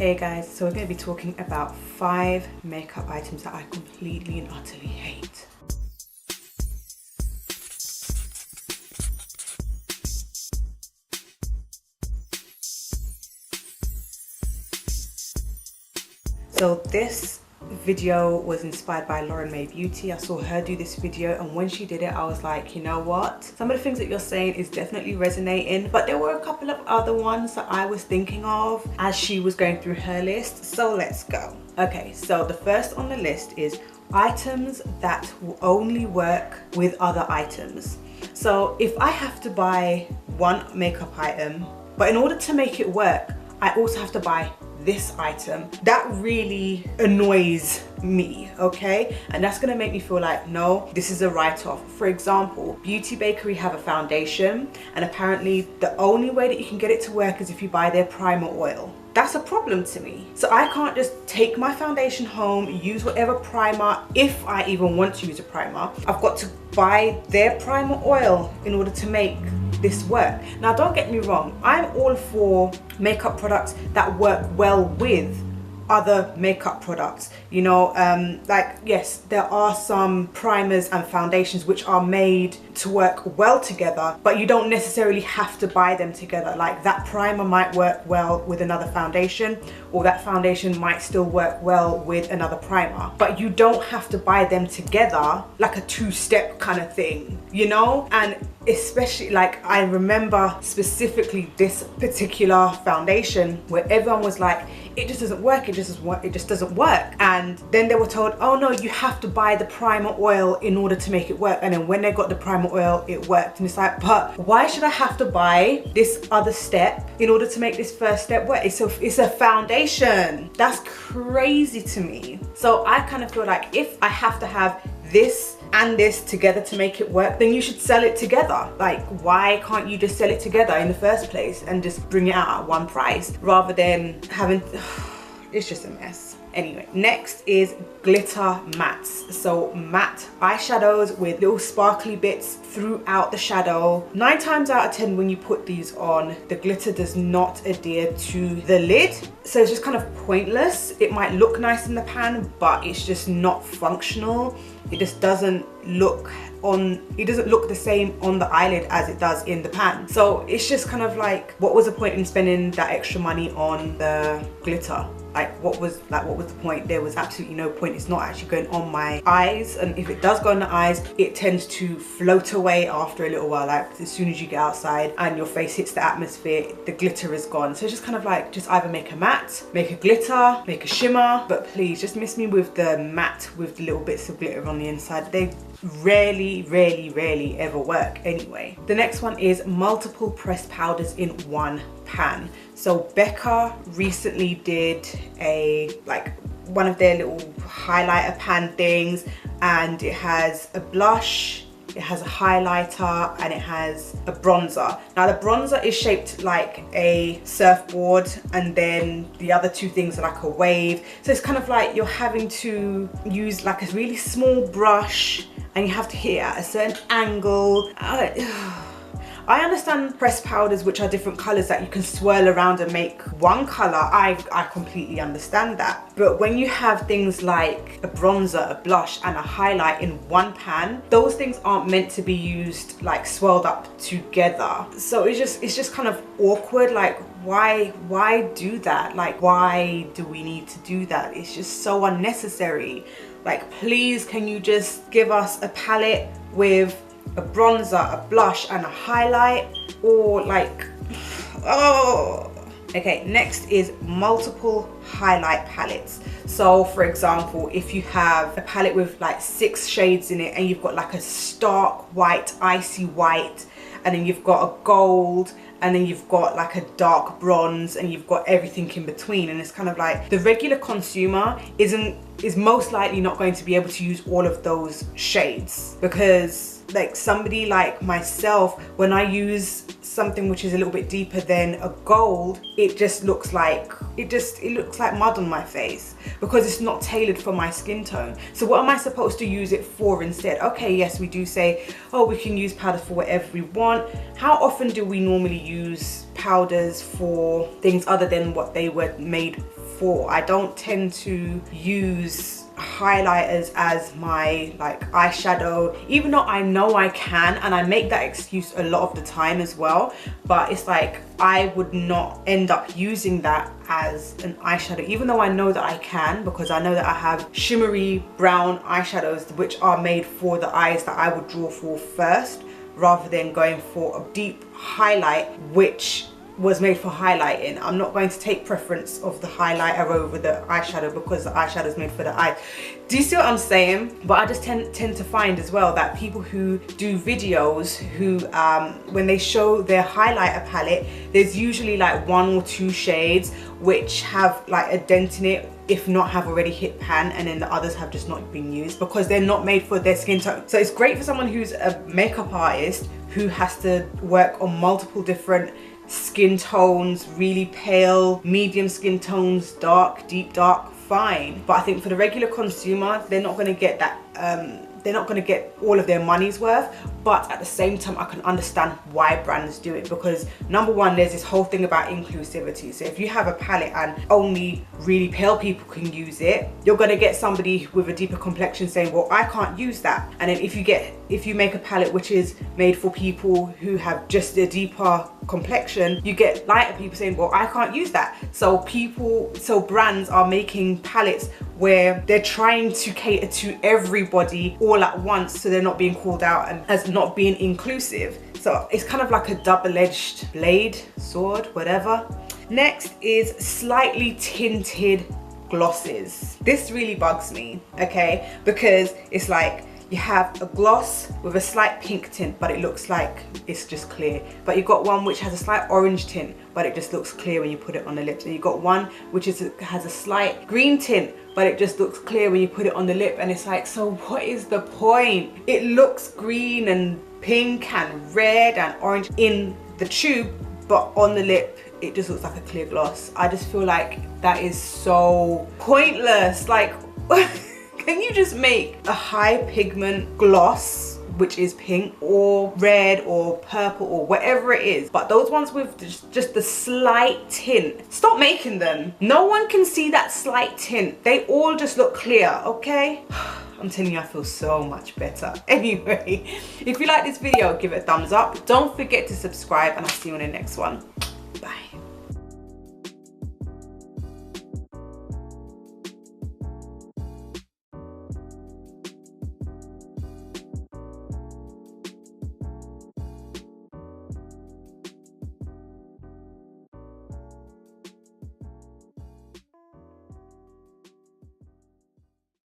Hey guys, so we're going to be talking about 5 makeup items that I completely and utterly hate. So this video was inspired by Lauren Mae Beauty. I saw her do this video, and when she did it I was like, you know what, some of the things that you're saying is definitely resonating, but there were a couple of other ones that I was thinking of as she was going through her list. So let's go. Okay, so the first on the list is items that will only work with other items. So if I have to buy one makeup item, but in order to make it work I also have to buy this item, that really annoys me, okay? And that's gonna make me feel like, no, this is a write-off. For example, Beauty Bakery have a foundation, and apparently the only way that you can get it to work is if you buy their primer oil. That's a problem to me. So I can't just take my foundation home, use whatever primer, if I even want to use a primer. I've got to buy their primer oil in order to make this work. Now don't get me wrong, I'm all for makeup products that work well with other makeup products, you know, like yes, there are some primers and foundations which are made to work well together, but you don't necessarily have to buy them together. Like that primer might work well with another foundation, or that foundation might still work well with another primer, but you don't have to buy them together like a two-step kind of thing, you know? And especially, like, I remember specifically this particular foundation where everyone was like, it just doesn't work, it just doesn't work. And then they were told, oh no, you have to buy the primer oil in order to make it work. And then when they got the primer oil, it worked. And it's like, but why should I have to buy this other step in order to make this first step work? It's a foundation. That's crazy to me. So I kind of feel like if I have to have this and this together to make it work, then you should sell it together. Like, why can't you just sell it together in the first place and just bring it out at one price rather than having it's just a mess. Anyway, next is glitter mattes. So matte eyeshadows with little sparkly bits throughout the shadow. 9 times out of 10 when you put these on, the glitter does not adhere to the lid, so it's just kind of pointless. It might look nice in the pan, but it's just not functional. It just doesn't look the same on the eyelid as it does in the pan. So it's just kind of like, what was the point in spending that extra money on the glitter? Like what was the point? There was absolutely no point. It's not actually going on my eyes, and if it does go on the eyes, it tends to float away after a little while. Like as soon as you get outside and your face hits the atmosphere, the glitter is gone. So it's just kind of like, just either make a matte, make a glitter, make a shimmer, but please just miss me with the matte with the little bits of glitter on the inside. They rarely ever work anyway. The next one is multiple pressed powders in one pan. So Becca recently did one of their little highlighter pan things, and it has a blush, it has a highlighter, and it has a bronzer. Now the bronzer is shaped like a surfboard, and then the other 2 things are like a wave. So it's kind of like you're having to use like a really small brush, and you have to hit it at a certain angle. I understand pressed powders which are different colors that you can swirl around and make one color. I completely understand that. But when you have things like a bronzer, a blush, and a highlight in one pan, those things aren't meant to be used like swirled up together. So it's just kind of awkward. Like why do that? Like why do we need to do that? It's just so unnecessary. Like please, can you just give us a palette with a bronzer, a blush, and a highlight? Or like, oh. Okay, next is multiple highlight palettes. So for example, if you have a palette with like 6 shades in it, and you've got like a stark white, icy white, and then you've got a gold, and then you've got like a dark bronze, and you've got everything in between, and it's kind of like the regular consumer is most likely not going to be able to use all of those shades, because like somebody like myself, when I use something which is a little bit deeper than a gold, it just looks like it looks like mud on my face, because it's not tailored for my skin tone. So what am I supposed to use it for instead? Okay, yes, we do say, oh, we can use powder for whatever we want. How often do we normally use powders for things other than what they were made before, I don't tend to use highlighters as my like eyeshadow, even though I know I can, and I make that excuse a lot of the time as well, but it's like I would not end up using that as an eyeshadow, even though I know that I can, because I know that I have shimmery brown eyeshadows which are made for the eyes that I would draw for first, rather than going for a deep highlight which was made for highlighting. I'm not going to take preference of the highlighter over the eyeshadow because the eyeshadow is made for the eyes. Do you see what I'm saying? But I just tend to find as well that people who do videos who when they show their highlighter palette, there's usually like 1 or 2 shades which have like a dent in it, if not have already hit pan, and then the others have just not been used because they're not made for their skin tone. So it's great for someone who's a makeup artist who has to work on multiple different skin tones, really pale, medium skin tones, dark, deep dark, fine. But I think for the regular consumer, they're not going to get that, they're not going to get all of their money's worth. But at the same time, I can understand why brands do it, because number one, there's this whole thing about inclusivity. So if you have a palette and only really pale people can use it, you're going to get somebody with a deeper complexion saying, well, I can't use that. And then if you make a palette which is made for people who have just a deeper complexion, you get lighter people saying, well, I can't use that. So brands are making palettes where they're trying to cater to everybody all at once, so they're not being called out and as not being inclusive. So it's kind of like a double-edged blade, sword, whatever. Next is slightly tinted glosses. This really bugs me, okay, because it's like you have a gloss with a slight pink tint, but it looks like it's just clear. But you've got one which has a slight orange tint, but it just looks clear when you put it on the lips. And you've got one which has a slight green tint, but it just looks clear when you put it on the lip. And it's like, so what is the point? It looks green and pink and red and orange in the tube, but on the lip, it just looks like a clear gloss. I just feel like that is so pointless. Like, can you just make a high pigment gloss which is pink or red or purple or whatever it is, but those ones with just the slight tint, stop making them. No one can see that slight tint. They all just look clear, okay? I'm telling you, I feel so much better. Anyway, if you like this video, give it a thumbs up. Don't forget to subscribe, and I'll see you in the next one. Bye.